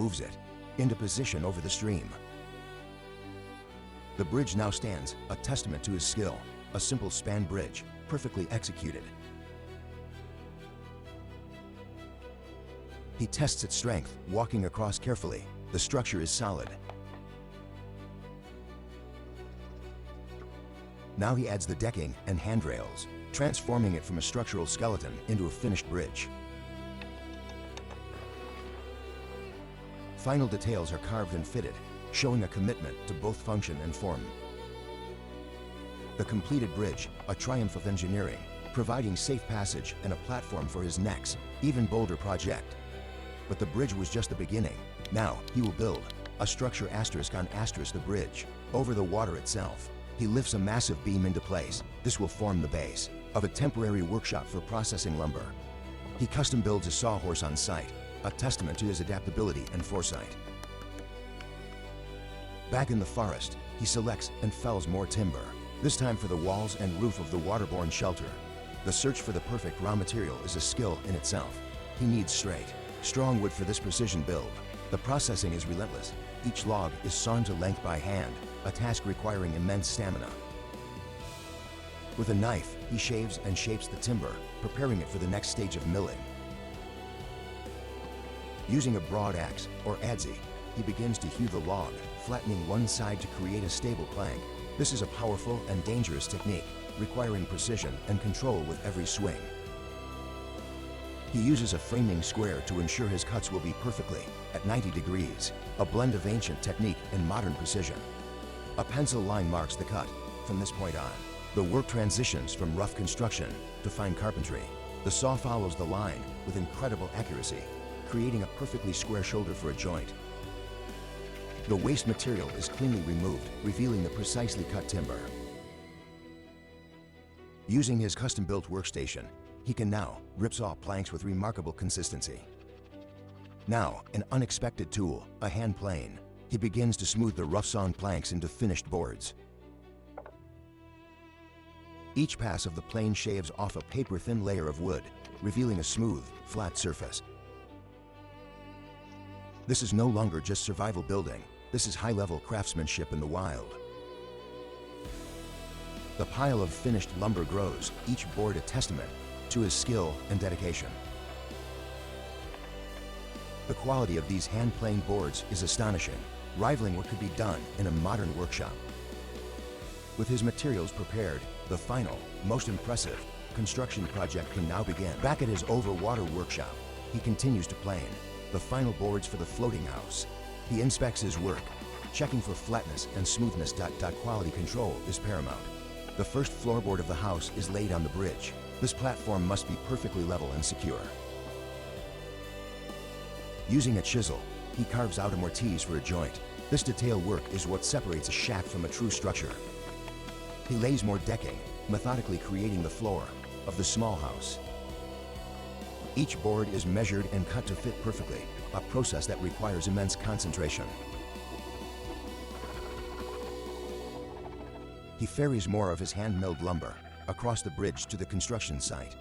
moves it into position over the stream. The bridge now stands, a testament to his skill, a simple span bridge, perfectly executed. He tests its strength, walking across carefully. The structure is solid. Now he adds the decking and handrails, transforming it from a structural skeleton into a finished bridge. Final details are carved and fitted, showing a commitment to both function and form. The completed bridge, a triumph of engineering, providing safe passage and a platform for his next, even bolder project. But the bridge was just the beginning. Now he will build a structure on the bridge, over the water itself. He lifts a massive beam into place. This will form the base of a temporary workshop for processing lumber. He custom builds a sawhorse on site, a testament to his adaptability and foresight. Back in the forest, he selects and fells more timber, this time for the walls and roof of the waterborne shelter. The search for the perfect raw material is a skill in itself. He needs straight, strong wood for this precision build. The processing is relentless. Each log is sawn to length by hand, a task requiring immense stamina. With a knife, he shaves and shapes the timber, preparing it for the next stage of milling. Using a broad axe, or adze, he begins to hew the log, flattening one side to create a stable plank. This is a powerful and dangerous technique, requiring precision and control with every swing. He uses a framing square to ensure his cuts will be perfectly at 90 degrees, a blend of ancient technique and modern precision. A pencil line marks the cut. From this point on, the work transitions from rough construction to fine carpentry. The saw follows the line with incredible accuracy, creating a perfectly square shoulder for a joint. The waste material is cleanly removed, revealing the precisely cut timber. Using his custom-built workstation, he can now ripsaw planks with remarkable consistency. Now, an unexpected tool, a hand plane. He begins to smooth the rough-sawn planks into finished boards. Each pass of the plane shaves off a paper-thin layer of wood, revealing a smooth, flat surface. This is no longer just survival building. This is high-level craftsmanship in the wild. The pile of finished lumber grows, each board a testament to his skill and dedication. The quality of these hand-planed boards is astonishing, rivaling what could be done in a modern workshop. With his materials prepared, the final, most impressive construction project can now begin. Back at his over-water workshop, he continues to plane the final boards for the floating house. He inspects his work, checking for flatness and smoothness. Quality control is paramount. The first floorboard of the house is laid on the bridge. This platform must be perfectly level and secure. Using a chisel, he carves out a mortise for a joint. This detail work is what separates a shack from a true structure. He lays more decking, methodically creating the floor of the small house. Each board is measured and cut to fit perfectly, a process that requires immense concentration. He ferries more of his hand-milled lumber across the bridge to the construction site.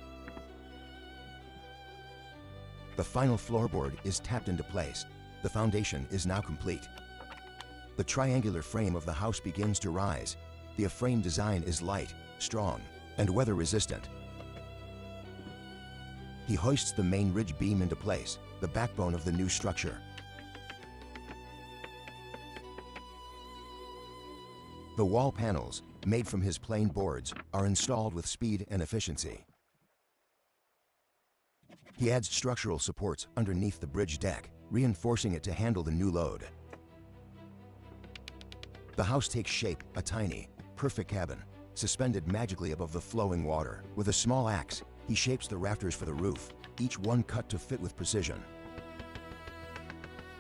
The final floorboard is tapped into place. The foundation is now complete. The triangular frame of the house begins to rise. The frame design is light, strong, and weather-resistant. He hoists the main ridge beam into place, the backbone of the new structure. The wall panels, made from his plain boards, are installed with speed and efficiency. He adds structural supports underneath the bridge deck, reinforcing it to handle the new load. The house takes shape, a tiny, perfect cabin, suspended magically above the flowing water. With a small axe, he shapes the rafters for the roof, each one cut to fit with precision.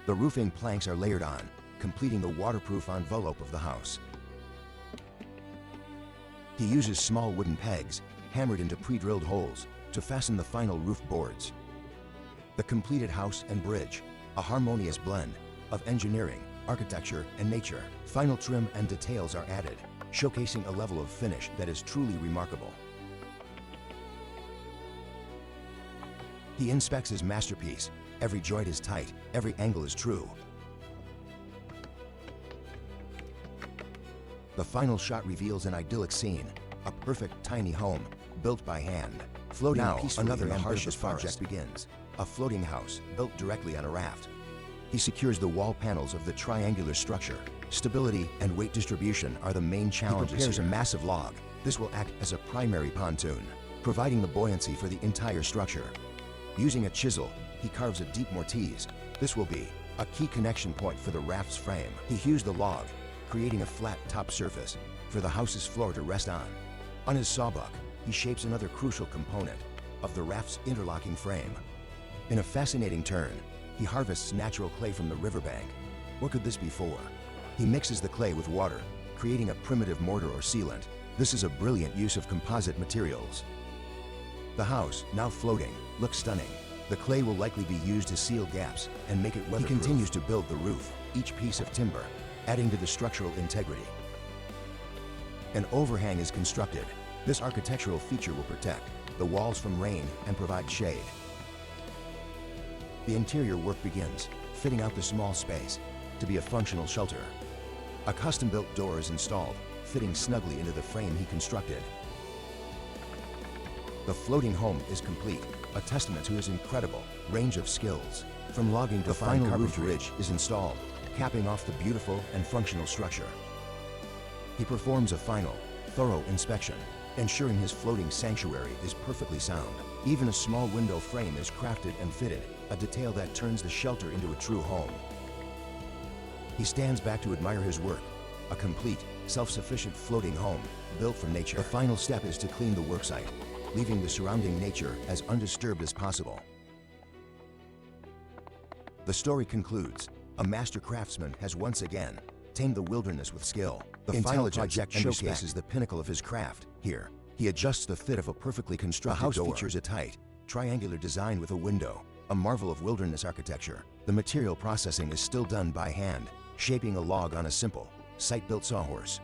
The roofing planks are layered on, completing the waterproof envelope of the house. He uses small wooden pegs, hammered into pre-drilled holes, to fasten the final roof boards. The completed house and bridge, a harmonious blend of engineering, architecture, and nature. Final trim and details are added, showcasing a level of finish that is truly remarkable. He inspects his masterpiece Every joint is tight, every angle is true. The final shot reveals an idyllic scene, a perfect tiny home, built by hand. Floating peacefully another ambitious project begins. A floating house, built directly on a raft. He secures the wall panels of the triangular structure. Stability and weight distribution are the main challenges. He prepares a massive log. This will act as a primary pontoon, providing the buoyancy for the entire structure. Using a chisel, he carves a deep mortise. This will be a key connection point for the raft's frame. He hews the log, creating a flat top surface for the house's floor to rest on. On his sawbuck, he shapes another crucial component of the raft's interlocking frame. In a fascinating turn, he harvests natural clay from the riverbank. What could this be for? He mixes the clay with water, creating a primitive mortar or sealant. This is a brilliant use of composite materials. The house, now floating, looks stunning. The clay will likely be used to seal gaps and make it weatherproof. He continues to build the roof, each piece of timber, adding to the structural integrity. An overhang is constructed. This architectural feature will protect the walls from rain and provide shade. The interior work begins, fitting out the small space to be a functional shelter. A custom-built door is installed, fitting snugly into the frame he constructed. The floating home is complete, a testament to his incredible range of skills. From logging to fine carpentry, roof ridge is installed, capping off the beautiful and functional structure. He performs a final, thorough inspection, ensuring his floating sanctuary is perfectly sound. Even a small window frame is crafted and fitted, a detail that turns the shelter into a true home. He stands back to admire his work, a complete, self-sufficient floating home built from nature. The final step is to clean the worksite, leaving the surrounding nature as undisturbed as possible. The story concludes. A master craftsman has once again tamed the wilderness with skill. The final project showcases the pinnacle of his craft. Here, he adjusts the fit of a perfectly constructed door. The house features a tight, triangular design with a window, a marvel of wilderness architecture. The material processing is still done by hand, shaping a log on a simple, site-built sawhorse.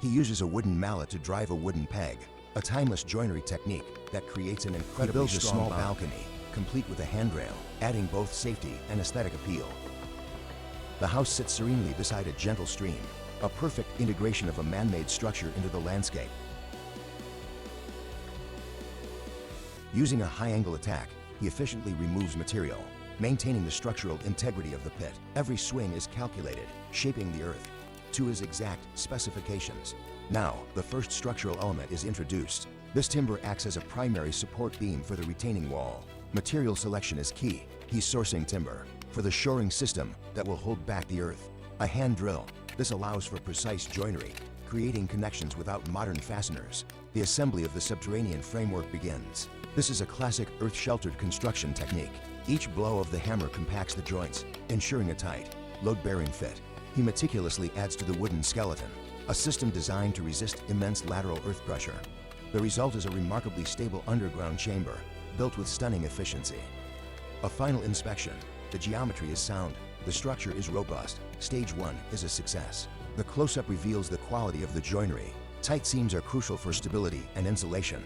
He uses a wooden mallet to drive a wooden peg, a timeless joinery technique that creates an incredibly strong balcony, complete with a handrail, adding both safety and aesthetic appeal. The house sits serenely beside a gentle stream, a perfect integration of a man-made structure into the landscape. Using a high-angle attack, he efficiently removes material, maintaining the structural integrity of the pit. Every swing is calculated, shaping the earth to his exact specifications. Now, the first structural element is introduced. This timber acts as a primary support beam for the retaining wall. Material selection is key. He's sourcing timber for the shoring system that will hold back the earth. A hand drill. This allows for precise joinery, creating connections without modern fasteners. The assembly of the subterranean framework begins. This is a classic earth-sheltered construction technique. Each blow of the hammer compacts the joints, ensuring a tight, load-bearing fit. He meticulously adds to the wooden skeleton, a system designed to resist immense lateral earth pressure. The result is a remarkably stable underground chamber, built with stunning efficiency. A final inspection. The geometry is sound. The structure is robust. Stage 1 is a success. The close-up reveals the quality of the joinery. Tight seams are crucial for stability and insulation.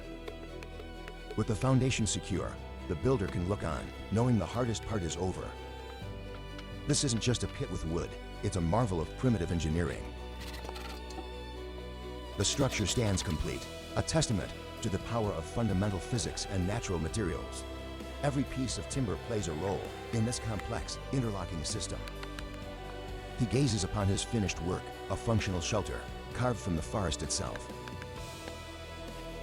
With the foundation secure, the builder can look on, knowing the hardest part is over. This isn't just a pit with wood, it's a marvel of primitive engineering. The structure stands complete, a testament to the power of fundamental physics and natural materials. Every piece of timber plays a role in this complex, interlocking system. He gazes upon his finished work, a functional shelter, carved from the forest itself.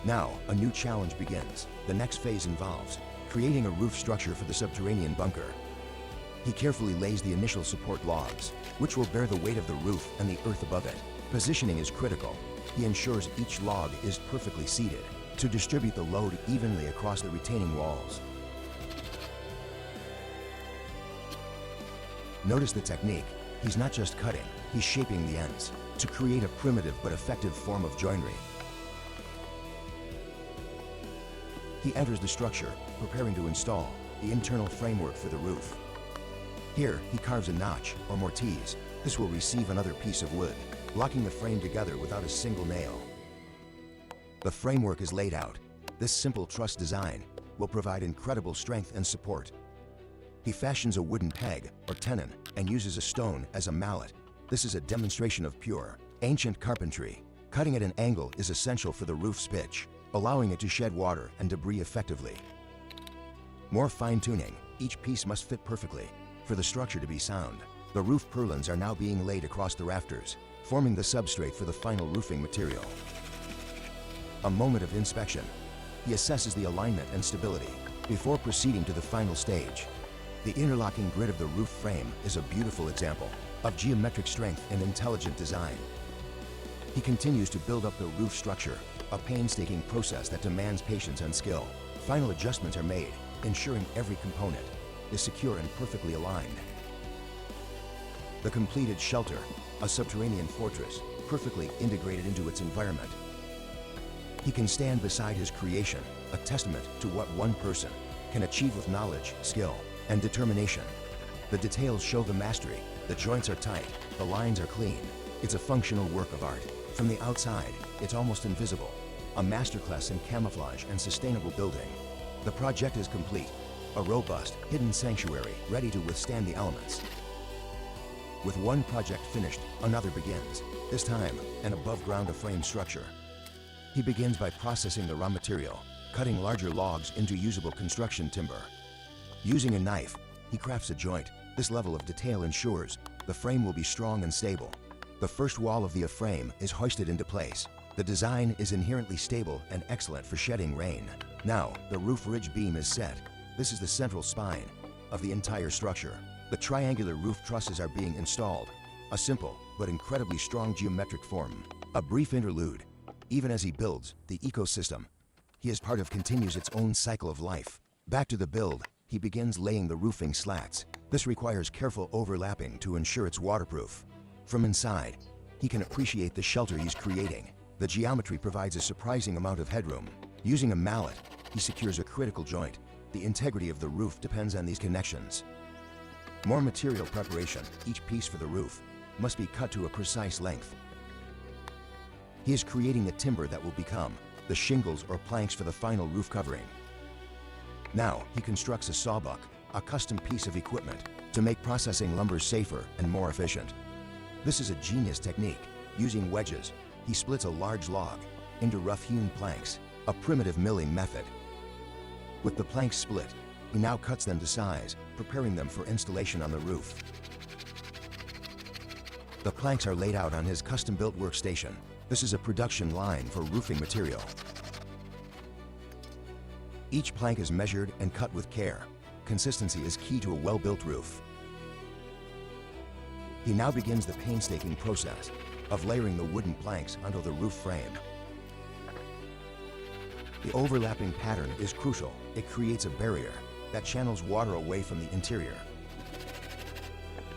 Now, a new challenge begins. The next phase involves creating a roof structure for the subterranean bunker. He carefully lays the initial support logs, which will bear the weight of the roof and the earth above it. Positioning is critical. He ensures each log is perfectly seated to distribute the load evenly across the retaining walls. Notice the technique. He's not just cutting, he's shaping the ends to create a primitive but effective form of joinery. He enters the structure, preparing to install the internal framework for the roof. Here, he carves a notch or mortise. This will receive another piece of wood, locking the frame together without a single nail. The framework is laid out. This simple truss design will provide incredible strength and support. He fashions a wooden peg, or tenon, and uses a stone as a mallet. This is a demonstration of pure, ancient carpentry. Cutting at an angle is essential for the roof's pitch, allowing it to shed water and debris effectively. More fine-tuning. Each piece must fit perfectly for the structure to be sound. The roof purlins are now being laid across the rafters, forming the substrate for the final roofing material. A moment of inspection. He assesses the alignment and stability before proceeding to the final stage. The interlocking grid of the roof frame is a beautiful example of geometric strength and intelligent design. He continues to build up the roof structure, a painstaking process that demands patience and skill. Final adjustments are made, ensuring every component is secure and perfectly aligned. The completed shelter, a subterranean fortress, perfectly integrated into its environment. He can stand beside his creation, a testament to what one person can achieve with knowledge, skill, and determination. The details show the mastery. The joints are tight, the lines are clean. It's a functional work of art. From the outside, it's almost invisible. A masterclass in camouflage and sustainable building. The project is complete, a robust, hidden sanctuary ready to withstand the elements. With one project finished, another begins, this time an above-ground frame structure. He begins by processing the raw material, cutting larger logs into usable construction timber. Using a knife, he crafts a joint. This level of detail ensures the frame will be strong and stable. The first wall of the A-frame is hoisted into place. The design is inherently stable and excellent for shedding rain. Now, the roof ridge beam is set. This is the central spine of the entire structure. The triangular roof trusses are being installed, a simple but incredibly strong geometric form. A brief interlude. Even as he builds the ecosystem, he is part of continues its own cycle of life. Back to the build, he begins laying the roofing slats. This requires careful overlapping to ensure it's waterproof. From inside, he can appreciate the shelter he's creating. The geometry provides a surprising amount of headroom. Using a mallet, he secures a critical joint. The integrity of the roof depends on these connections. More material preparation. Each piece for the roof must be cut to a precise length. He is creating the timber that will become the shingles or planks for the final roof covering. Now, he constructs a sawbuck, a custom piece of equipment to make processing lumber safer and more efficient. This is a genius technique. Using wedges, he splits a large log into rough-hewn planks, a primitive milling method. With the planks split, he now cuts them to size, preparing them for installation on the roof. The planks are laid out on his custom-built workstation. This is a production line for roofing material. Each plank is measured and cut with care. Consistency is key to a well-built roof. He now begins the painstaking process of layering the wooden planks onto the roof frame. The overlapping pattern is crucial. It creates a barrier that channels water away from the interior.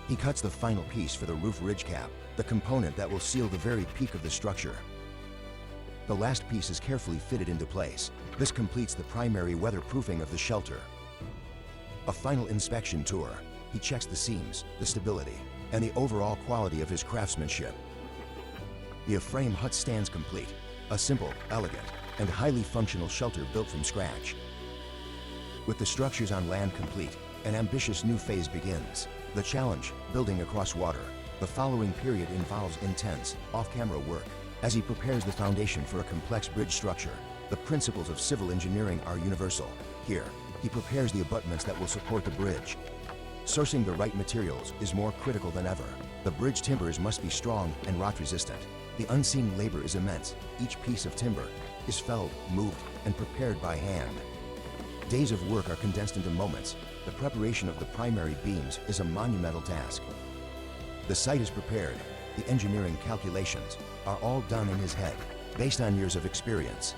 He cuts the final piece for the roof ridge cap, the component that will seal the very peak of the structure. The last piece is carefully fitted into place. This completes the primary weatherproofing of the shelter. A final inspection tour. He checks the seams, the stability, and the overall quality of his craftsmanship. The A-frame hut stands complete, a simple, elegant, and highly functional shelter built from scratch. With the structures on land complete, an ambitious new phase begins. The challenge, building across water. The following period involves intense, off-camera work. As he prepares the foundation for a complex bridge structure, the principles of civil engineering are universal. Here, he prepares the abutments that will support the bridge. Sourcing the right materials is more critical than ever. The bridge timbers must be strong and rot-resistant. The unseen labor is immense. Each piece of timber is felled, moved, and prepared by hand. Days of work are condensed into moments. The preparation of the primary beams is a monumental task. The site is prepared. The engineering calculations are all done in his head, based on years of experience.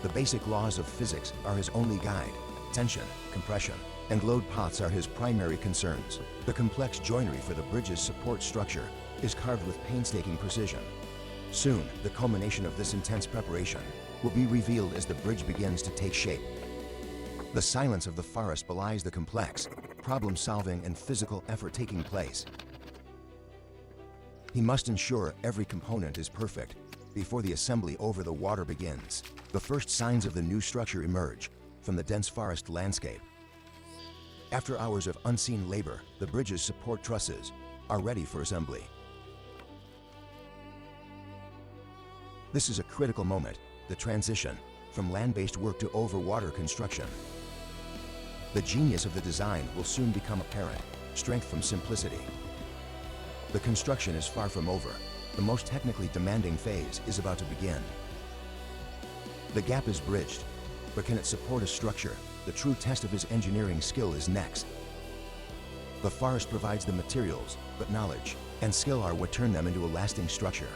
The basic laws of physics are his only guide. Tension, compression, and load paths are his primary concerns. The complex joinery for the bridge's support structure is carved with painstaking precision. Soon, the culmination of this intense preparation will be revealed as the bridge begins to take shape. The silence of the forest belies the complex, problem-solving and physical effort taking place. He must ensure every component is perfect before the assembly over the water begins. The first signs of the new structure emerge from the dense forest landscape. After hours of unseen labor, the bridge's support trusses are ready for assembly. This is a critical moment, the transition from land-based work to over-water construction. The genius of the design will soon become apparent, strength from simplicity. The construction is far from over. The most technically demanding phase is about to begin. The gap is bridged, but can it support a structure? The true test of his engineering skill is next. The forest provides the materials, but knowledge and skill are what turn them into a lasting structure.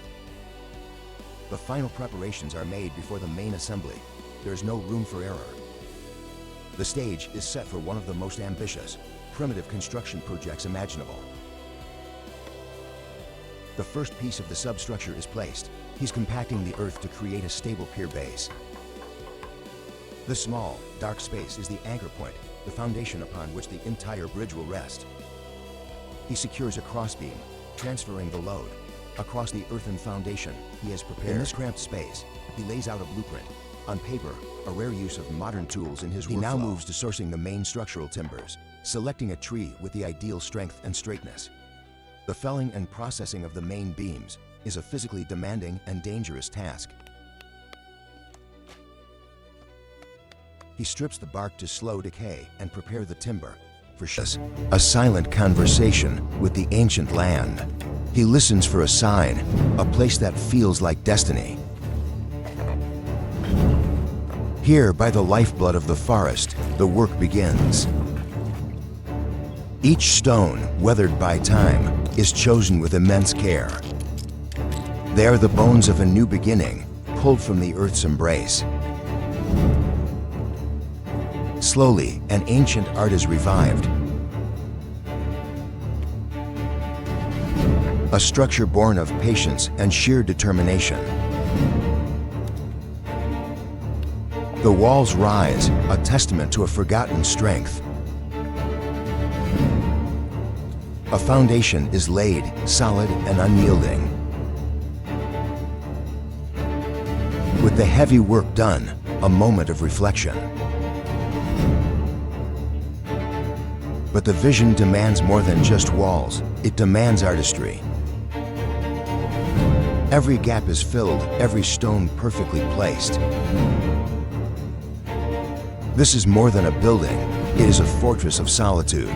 The final preparations are made before the main assembly. There is no room for error. The stage is set for one of the most ambitious, primitive construction projects imaginable. The first piece of the substructure is placed. He's compacting the earth to create a stable pier base. The small, dark space is the anchor point, the foundation upon which the entire bridge will rest. He secures a crossbeam, transferring the load. Across the earthen foundation he has prepared. In this cramped space, he lays out a blueprint. On paper, a rare use of modern tools in his workflow. He now moves to sourcing the main structural timbers, selecting a tree with the ideal strength and straightness. The felling and processing of the main beams is a physically demanding and dangerous task. He strips the bark to slow decay and prepare the timber for a silent conversation with the ancient land. He listens for a sign, a place that feels like destiny. Here, by the lifeblood of the forest, the work begins. Each stone, weathered by time, is chosen with immense care. They are the bones of a new beginning, pulled from the earth's embrace. Slowly, an ancient art is revived. A structure born of patience and sheer determination. The walls rise, a testament to a forgotten strength. A foundation is laid, solid and unyielding. With the heavy work done, a moment of reflection. But the vision demands more than just walls, it demands artistry. Every gap is filled, every stone perfectly placed. This is more than a building, it is a fortress of solitude.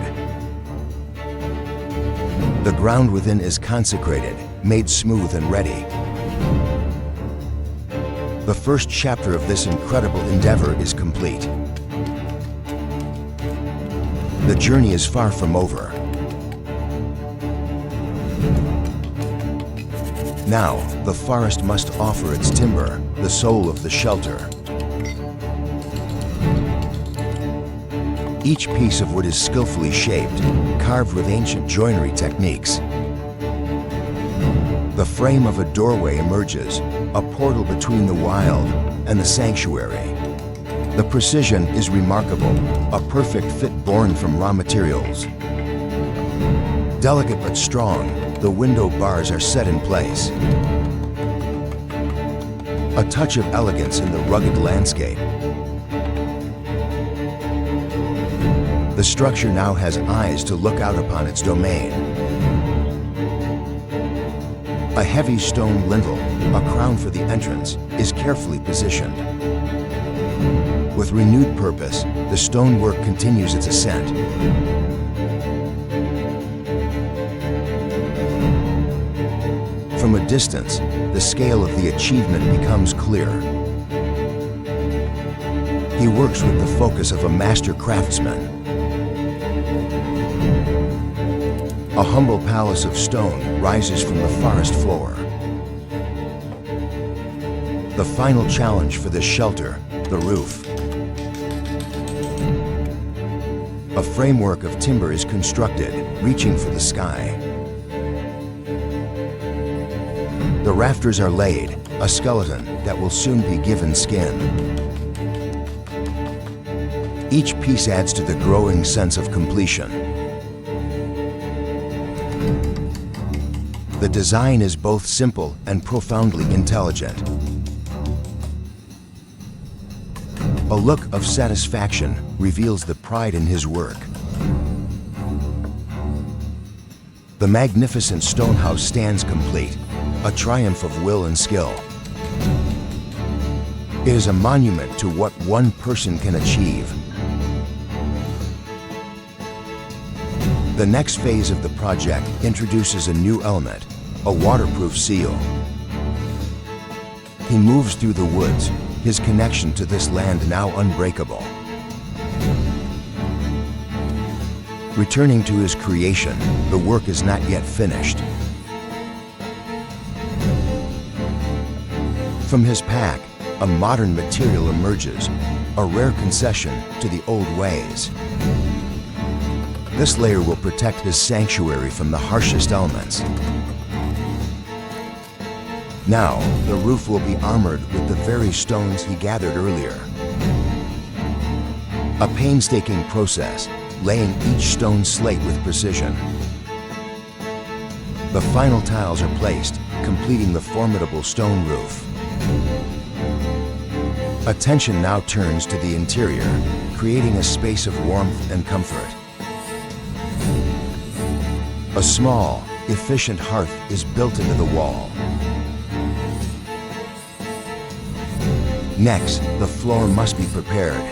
The ground within is consecrated, made smooth and ready. The first chapter of this incredible endeavor is complete. The journey is far from over. Now, the forest must offer its timber, the soul of the shelter. Each piece of wood is skillfully shaped, carved with ancient joinery techniques. The frame of a doorway emerges, a portal between the wild and the sanctuary. The precision is remarkable, a perfect fit born from raw materials. Delicate but strong, the window bars are set in place. A touch of elegance in the rugged landscape. The structure now has eyes to look out upon its domain. A heavy stone lintel, a crown for the entrance, is carefully positioned. With renewed purpose, the stonework continues its ascent. From a distance, the scale of the achievement becomes clear. He works with the focus of a master craftsman. A humble palace of stone rises from the forest floor. The final challenge for this shelter, the roof. A framework of timber is constructed, reaching for the sky. The rafters are laid, a skeleton that will soon be given skin. Each piece adds to the growing sense of completion. The design is both simple and profoundly intelligent. A look of satisfaction reveals the pride in his work. The magnificent stone house stands complete, a triumph of will and skill. It is a monument to what one person can achieve. The next phase of the project introduces a new element, a waterproof seal. He moves through the woods, his connection to this land now unbreakable. Returning to his creation, the work is not yet finished. From his pack, a modern material emerges, a rare concession to the old ways. This layer will protect his sanctuary from the harshest elements. Now, the roof will be armored with the very stones he gathered earlier. A painstaking process, laying each stone slate with precision. The final tiles are placed, completing the formidable stone roof. Attention now turns to the interior, creating a space of warmth and comfort. A small, efficient hearth is built into the wall. Next, the floor must be prepared.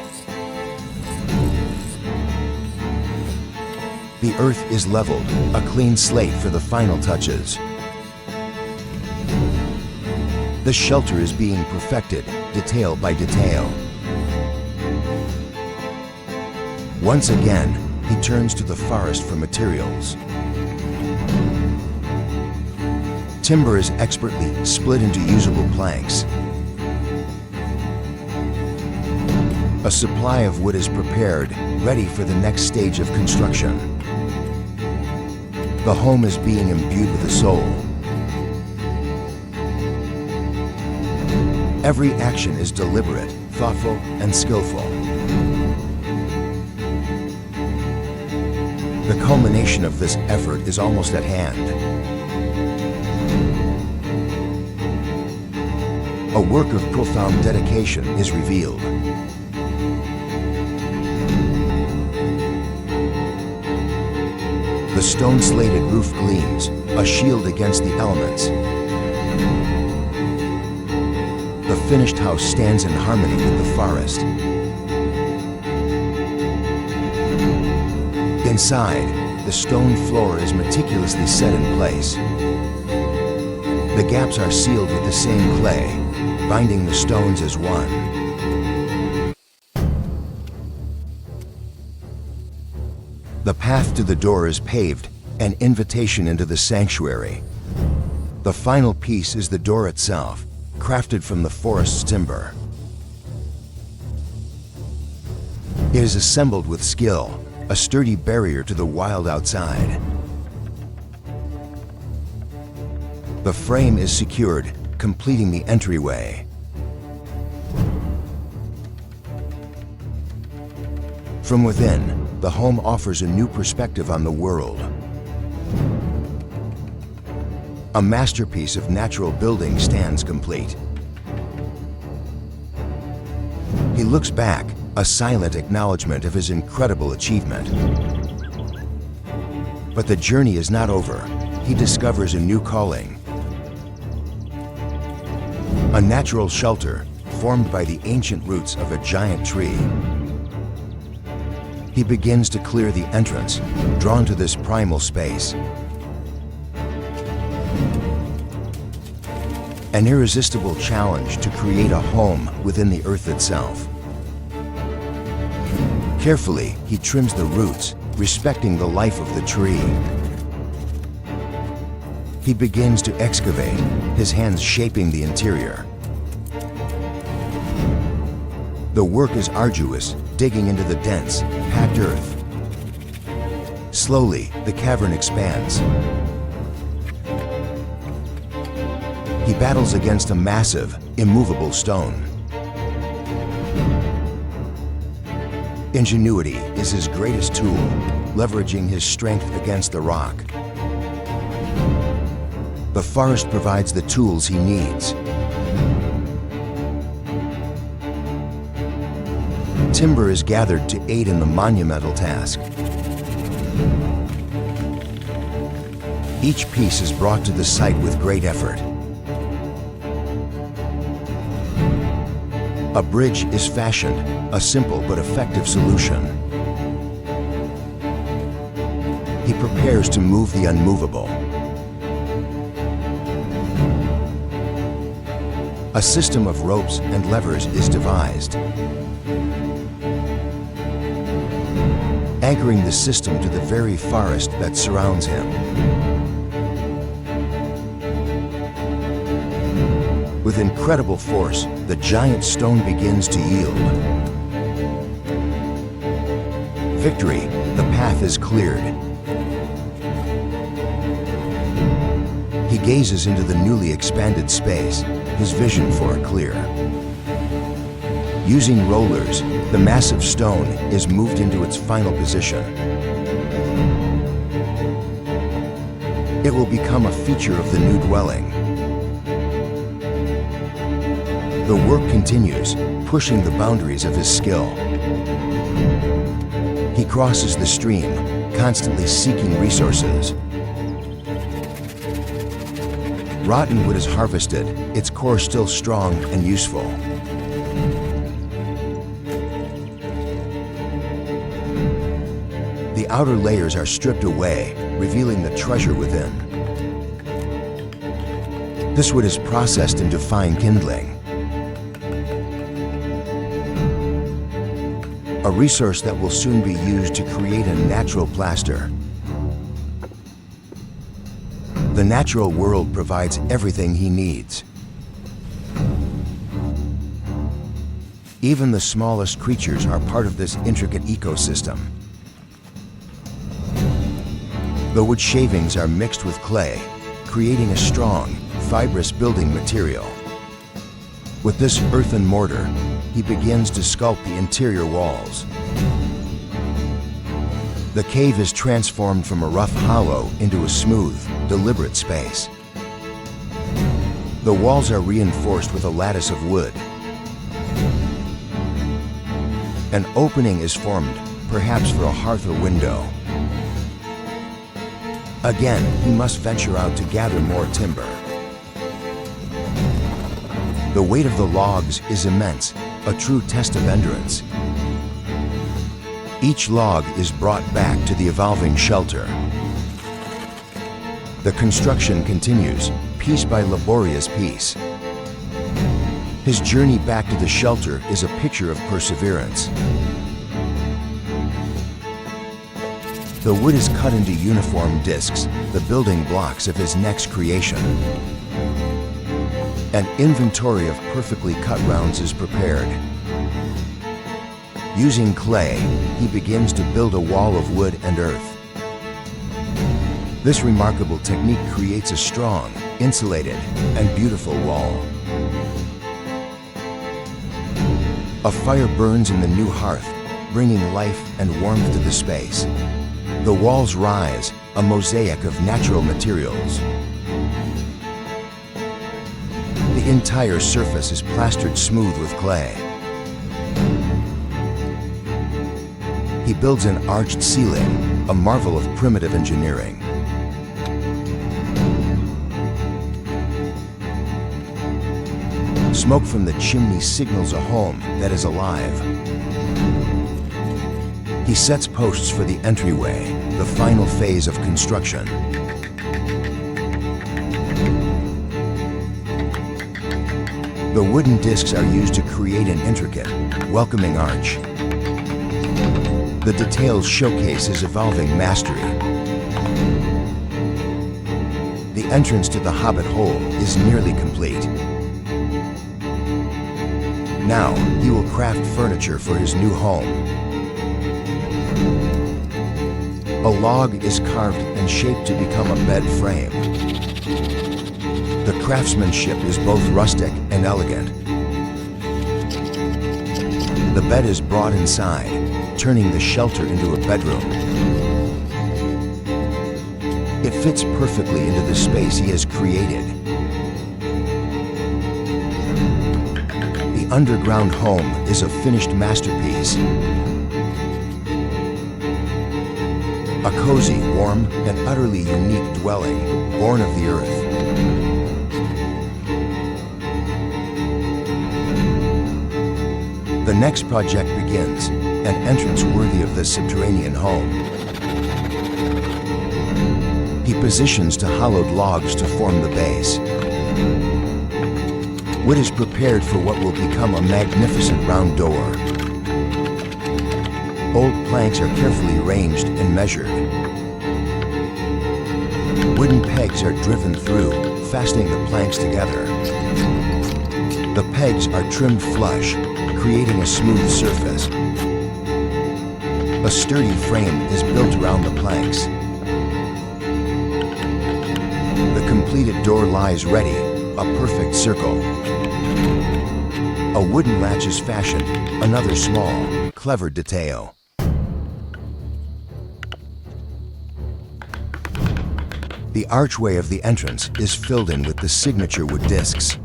The earth is leveled, a clean slate for the final touches. The shelter is being perfected, detail by detail. Once again, he turns to the forest for materials. Timber is expertly split into usable planks. A supply of wood is prepared, ready for the next stage of construction. The home is being imbued with a soul. Every action is deliberate, thoughtful, and skillful. The culmination of this effort is almost at hand. A work of profound dedication is revealed. The stone-slated roof gleams, a shield against the elements. The finished house stands in harmony with the forest. Inside, the stone floor is meticulously set in place. The gaps are sealed with the same clay, binding the stones as one. The path to the door is paved, an invitation into the sanctuary. The final piece is the door itself, crafted from the forest's timber. It is assembled with skill, a sturdy barrier to the wild outside. The frame is secured, completing the entryway. From within, the home offers a new perspective on the world. A masterpiece of natural building stands complete. He looks back, a silent acknowledgement of his incredible achievement. But the journey is not over. He discovers a new calling. A natural shelter formed by the ancient roots of a giant tree. He begins to clear the entrance, drawn to this primal space. An irresistible challenge to create a home within the earth itself. Carefully, he trims the roots, respecting the life of the tree. He begins to excavate, his hands shaping the interior. The work is arduous, digging into the dense, packed earth. Slowly, the cavern expands. He battles against a massive, immovable stone. Ingenuity is his greatest tool, leveraging his strength against the rock. The forest provides the tools he needs. Timber is gathered to aid in the monumental task. Each piece is brought to the site with great effort. A bridge is fashioned, a simple but effective solution. He prepares to move the unmovable. A system of ropes and levers is devised, anchoring the system to the very forest that surrounds him. With incredible force, the giant stone begins to yield. Victory, the path is cleared. He gazes into the newly expanded space, his vision for it clear. Using rollers, the massive stone is moved into its final position. It will become a feature of the new dwelling. The work continues, pushing the boundaries of his skill. He crosses the stream, constantly seeking resources. Rotten wood is harvested, its core still strong and useful. The outer layers are stripped away, revealing the treasure within. This wood is processed into fine kindling, a resource that will soon be used to create a natural plaster. The natural world provides everything he needs. Even the smallest creatures are part of this intricate ecosystem. The wood shavings are mixed with clay, creating a strong, fibrous building material. With this earthen mortar, he begins to sculpt the interior walls. The cave is transformed from a rough hollow into a smooth, deliberate space. The walls are reinforced with a lattice of wood. An opening is formed, perhaps for a hearth or window. Again, he must venture out to gather more timber. The weight of the logs is immense, a true test of endurance. Each log is brought back to the evolving shelter. The construction continues, piece by laborious piece. His journey back to the shelter is a picture of perseverance. The wood is cut into uniform discs, the building blocks of his next creation. An inventory of perfectly cut rounds is prepared. Using clay, he begins to build a wall of wood and earth. This remarkable technique creates a strong, insulated, and beautiful wall. A fire burns in the new hearth, bringing life and warmth to the space. The walls rise, a mosaic of natural materials. The entire surface is plastered smooth with clay. He builds an arched ceiling, a marvel of primitive engineering. Smoke from the chimney signals a home that is alive. He sets posts for the entryway, the final phase of construction. The wooden discs are used to create an intricate, welcoming arch. The details showcase his evolving mastery. The entrance to the Hobbit hole is nearly complete. Now, he will craft furniture for his new home. A log is carved and shaped to become a bed frame. The craftsmanship is both rustic and elegant. The bed is brought inside, turning the shelter into a bedroom. It fits perfectly into the space he has created. The underground home is a finished masterpiece. A cozy, warm, and utterly unique dwelling, born of the earth. The next project begins, an entrance worthy of this subterranean home. He positions to hollowed logs to form the base. Wood is prepared for what will become a magnificent round door. Old planks are carefully arranged and measured. Wooden pegs are driven through, fastening the planks together. The pegs are trimmed flush, creating a smooth surface. A sturdy frame is built around the planks. The completed door lies ready, a perfect circle. A wooden latch is fashioned, another small, clever detail. The archway of the entrance is filled in with the signature wood discs.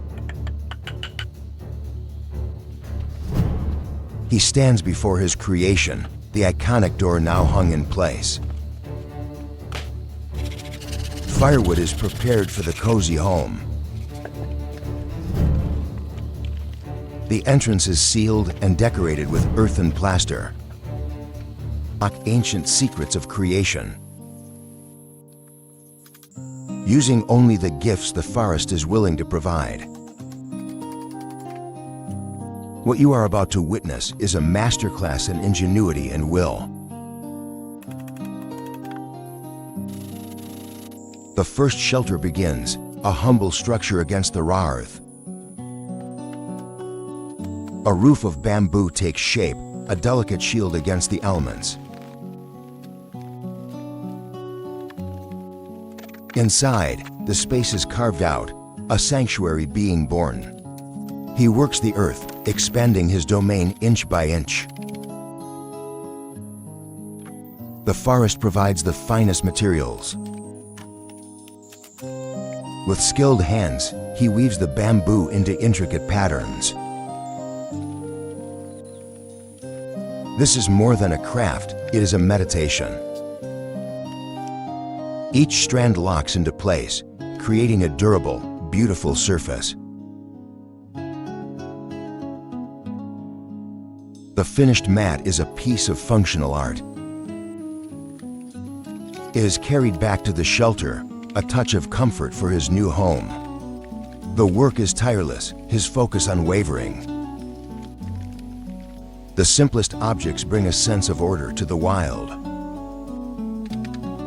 He stands before his creation, the iconic door now hung in place. Firewood is prepared for the cozy home. The entrance is sealed and decorated with earthen plaster. Ancient secrets of creation. Using only the gifts the forest is willing to provide. What you are about to witness is a masterclass in ingenuity and will. The first shelter begins, a humble structure against the raw earth. A roof of bamboo takes shape, a delicate shield against the elements. Inside, the space is carved out, a sanctuary being born. He works the earth, expanding his domain inch by inch. The forest provides the finest materials. With skilled hands, he weaves the bamboo into intricate patterns. This is more than a craft, it is a meditation. Each strand locks into place, creating a durable, beautiful surface. The finished mat is a piece of functional art. It is carried back to the shelter, a touch of comfort for his new home. The work is tireless, his focus unwavering. The simplest objects bring a sense of order to the wild.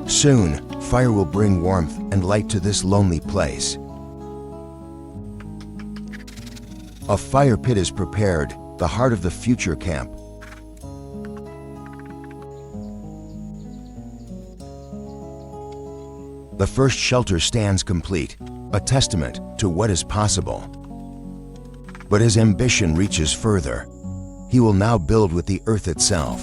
Soon, fire will bring warmth and light to this lonely place. A fire pit is prepared, the heart of the future camp. The first shelter stands complete, a testament to what is possible. But his ambition reaches further. He will now build with the earth itself.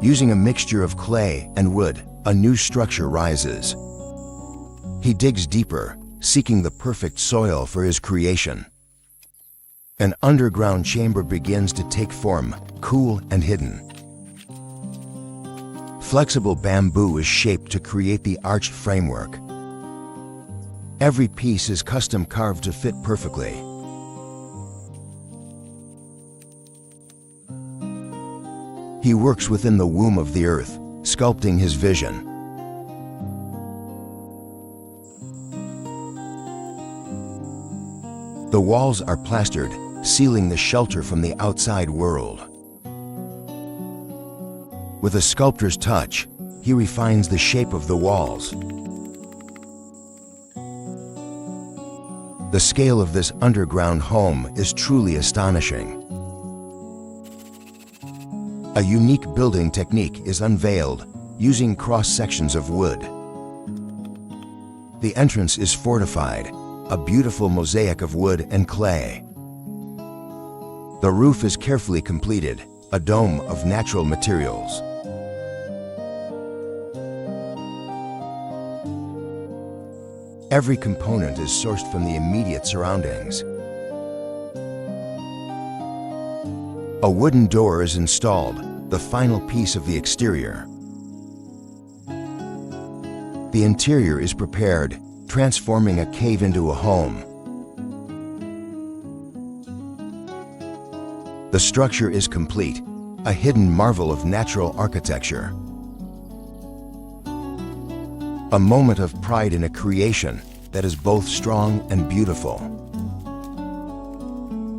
Using a mixture of clay and wood, a new structure rises. He digs deeper, seeking the perfect soil for his creation. An underground chamber begins to take form, cool and hidden. Flexible bamboo is shaped to create the arched framework. Every piece is custom carved to fit perfectly. He works within the womb of the earth, sculpting his vision. The walls are plastered, sealing the shelter from the outside world. With a sculptor's touch, he refines the shape of the walls. The scale of this underground home is truly astonishing. A unique building technique is unveiled, using cross-sections of wood. The entrance is fortified, a beautiful mosaic of wood and clay. The roof is carefully completed, a dome of natural materials. Every component is sourced from the immediate surroundings. A wooden door is installed, the final piece of the exterior. The interior is prepared, transforming a cave into a home. The structure is complete, a hidden marvel of natural architecture. A moment of pride in a creation that is both strong and beautiful.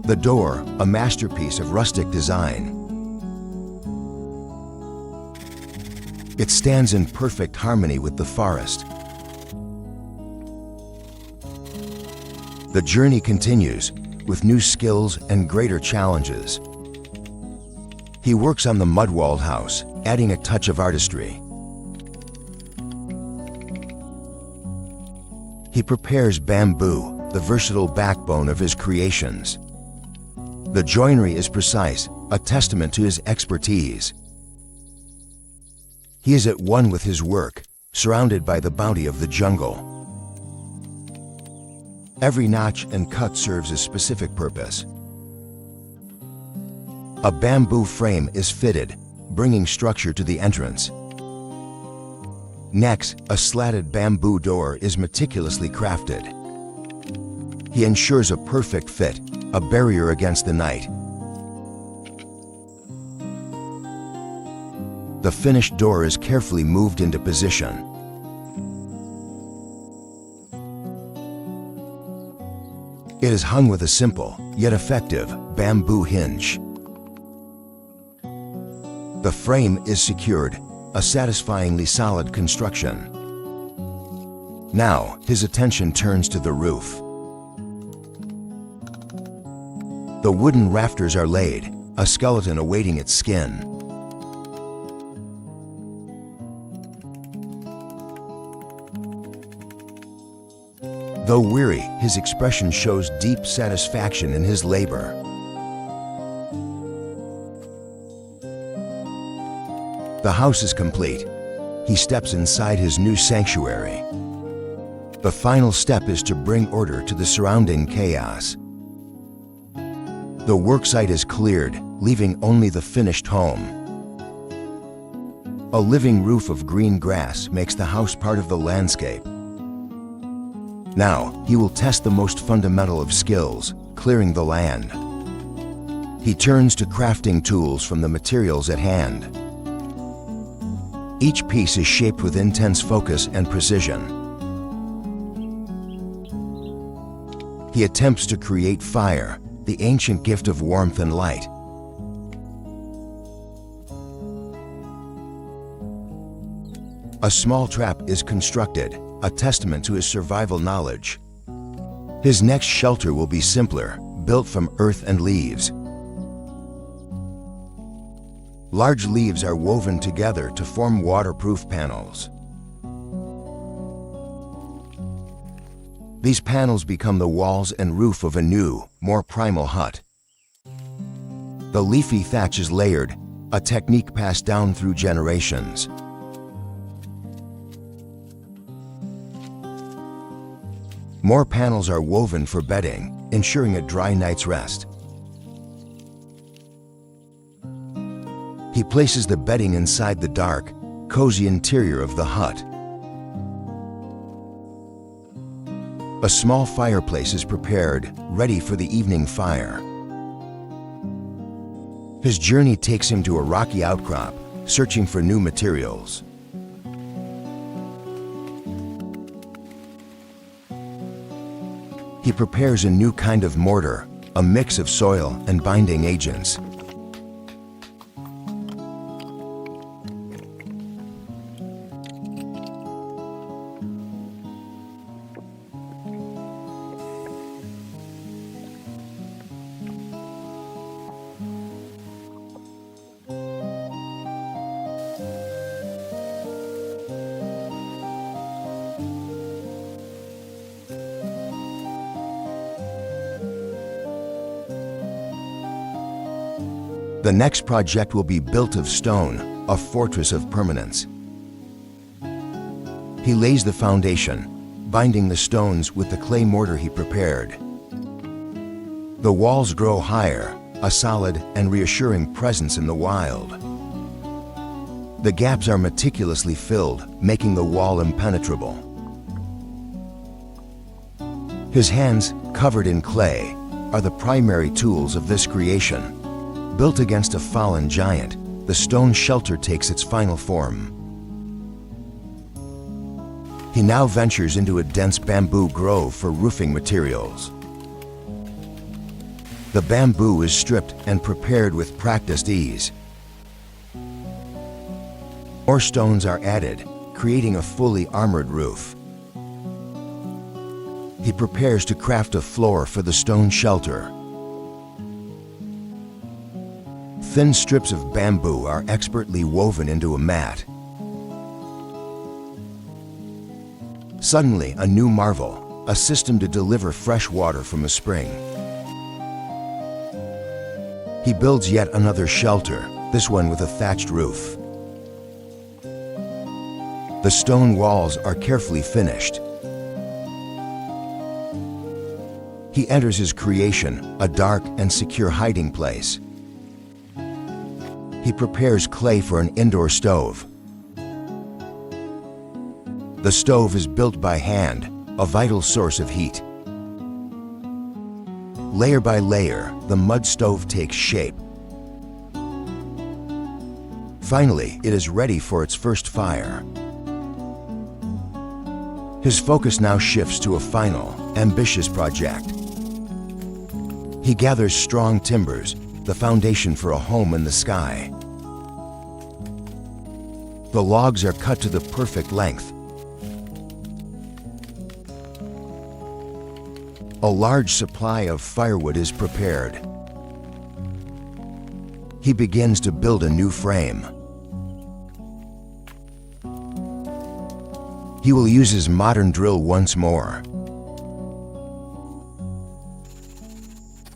The door, a masterpiece of rustic design. It stands in perfect harmony with the forest. The journey continues, with new skills and greater challenges. He works on the mud-walled house, adding a touch of artistry. He prepares bamboo, the versatile backbone of his creations. The joinery is precise, a testament to his expertise. He is at one with his work, surrounded by the bounty of the jungle. Every notch and cut serves a specific purpose. A bamboo frame is fitted, bringing structure to the entrance. Next, a slatted bamboo door is meticulously crafted. He ensures a perfect fit, a barrier against the night. The finished door is carefully moved into position. It is hung with a simple, yet effective, bamboo hinge. The frame is secured, a satisfyingly solid construction. Now, his attention turns to the roof. The wooden rafters are laid, a skeleton awaiting its skin. Though weary, his expression shows deep satisfaction in his labor. The house is complete. He steps inside his new sanctuary. The final step is to bring order to the surrounding chaos. The worksite is cleared, leaving only the finished home. A living roof of green grass makes the house part of the landscape. Now, he will test the most fundamental of skills, clearing the land. He turns to crafting tools from the materials at hand. Each piece is shaped with intense focus and precision. He attempts to create fire, the ancient gift of warmth and light. A small trap is constructed, a testament to his survival knowledge. His next shelter will be simpler, built from earth and leaves. Large leaves are woven together to form waterproof panels. These panels become the walls and roof of a new, more primal hut. The leafy thatch is layered, a technique passed down through generations. More panels are woven for bedding, ensuring a dry night's rest. He places the bedding inside the dark, cozy interior of the hut. A small fireplace is prepared, ready for the evening fire. His journey takes him to a rocky outcrop, searching for new materials. He prepares a new kind of mortar, a mix of soil and binding agents. The next project will be built of stone, a fortress of permanence. He lays the foundation, binding the stones with the clay mortar he prepared. The walls grow higher, a solid and reassuring presence in the wild. The gaps are meticulously filled, making the wall impenetrable. His hands, covered in clay, are the primary tools of this creation. Built against a fallen giant, the stone shelter takes its final form. He now ventures into a dense bamboo grove for roofing materials. The bamboo is stripped and prepared with practiced ease. More stones are added, creating a fully armored roof. He prepares to craft a floor for the stone shelter. Thin strips of bamboo are expertly woven into a mat. Suddenly, a new marvel, a system to deliver fresh water from a spring. He builds yet another shelter, this one with a thatched roof. The stone walls are carefully finished. He enters his creation, a dark and secure hiding place. He prepares clay for an indoor stove. The stove is built by hand, a vital source of heat. Layer by layer, the mud stove takes shape. Finally, it is ready for its first fire. His focus now shifts to a final, ambitious project. He gathers strong timbers, the foundation for a home in the sky. The logs are cut to the perfect length. A large supply of firewood is prepared. He begins to build a new frame. He will use his modern drill once more.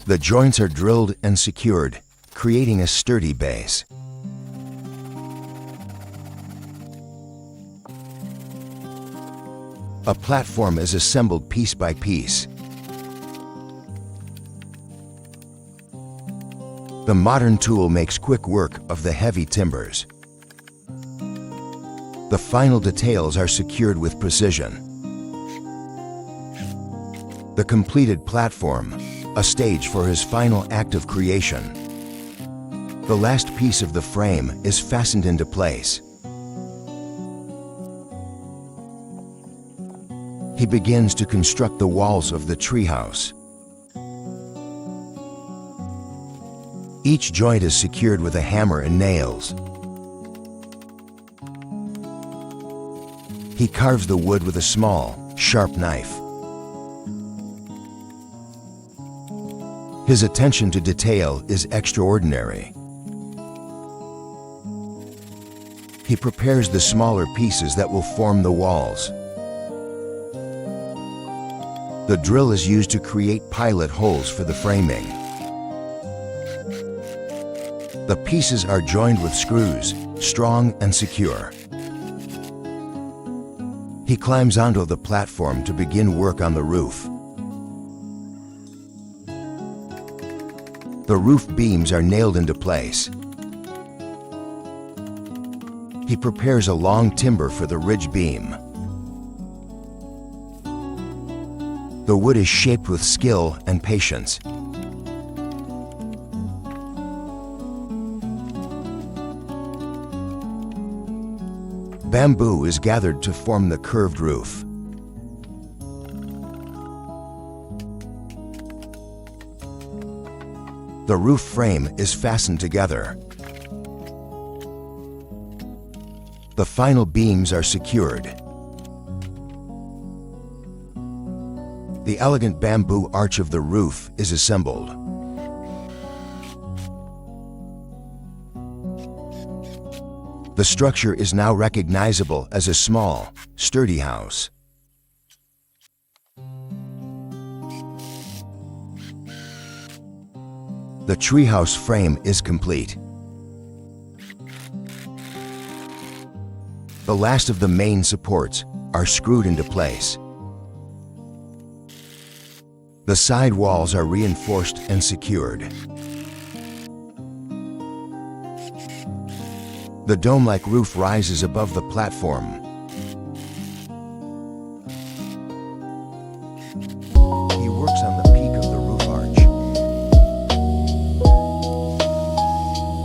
The joints are drilled and secured, creating a sturdy base. A platform is assembled piece by piece. The modern tool makes quick work of the heavy timbers. The final details are secured with precision. The completed platform, a stage for his final act of creation. The last piece of the frame is fastened into place. He begins to construct the walls of the treehouse. Each joint is secured with a hammer and nails. He carves the wood with a small, sharp knife. His attention to detail is extraordinary. He prepares the smaller pieces that will form the walls. The drill is used to create pilot holes for the framing. The pieces are joined with screws, strong and secure. He climbs onto the platform to begin work on the roof. The roof beams are nailed into place. He prepares a long timber for the ridge beam. The wood is shaped with skill and patience. Bamboo is gathered to form the curved roof. The roof frame is fastened together. The final beams are secured. The elegant bamboo arch of the roof is assembled. The structure is now recognizable as a small, sturdy house. The treehouse frame is complete. The last of the main supports are screwed into place. The side walls are reinforced and secured. The dome-like roof rises above the platform. He works on the peak of the roof arch.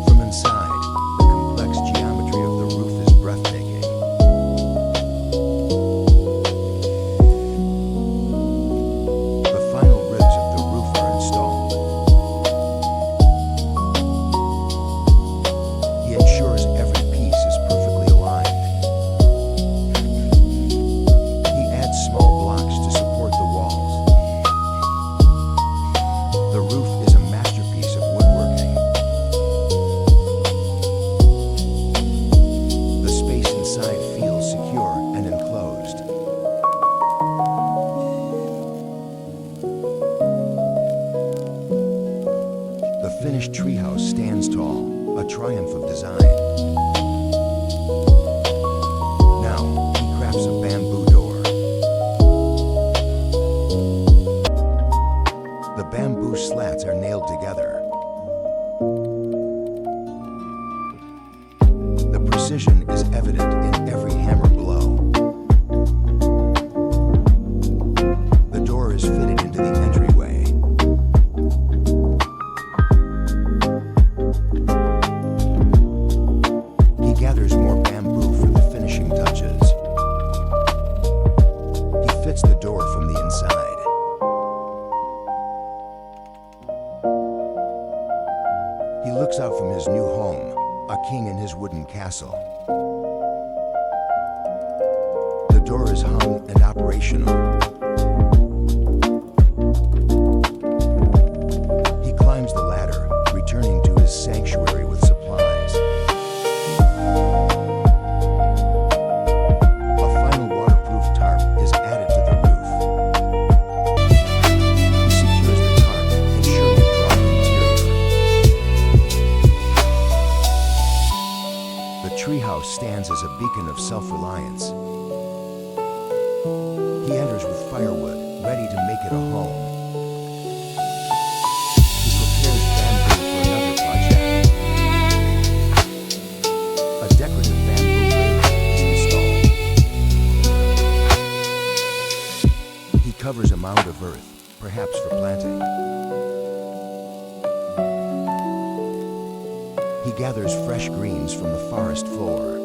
From inside, the complex geometry of the roof is breathtaking. The final ribs of the roof are installed. He ensures every piece is perfectly aligned. He adds small blocks to support the walls. The roof is a masterpiece of woodworking. The space inside feels secure and enclosed. The finished treehouse stands tall, a triumph of design. Now, he crafts a bamboo door. The bamboo slats are nailed together. The precision is evident in every hammer blow. The door is fitted into the entryway. He gathers more bamboo for the finishing touches. He fits the door from the inside. He looks out from his new home, a king in his wooden castle. The door is hung and operational. He climbs the ladder, returning to his sanctuary with supplies. A final waterproof tarp is added to the roof. He secures the tarp, ensuring a dry interior. The treehouse stands as a beacon of self-reliance. He enters with firewood, ready to make it a home. He prepares bamboo for another project. A decorative bamboo railing is installed. He covers a mound of earth, perhaps for planting. He gathers fresh greens from the forest floor.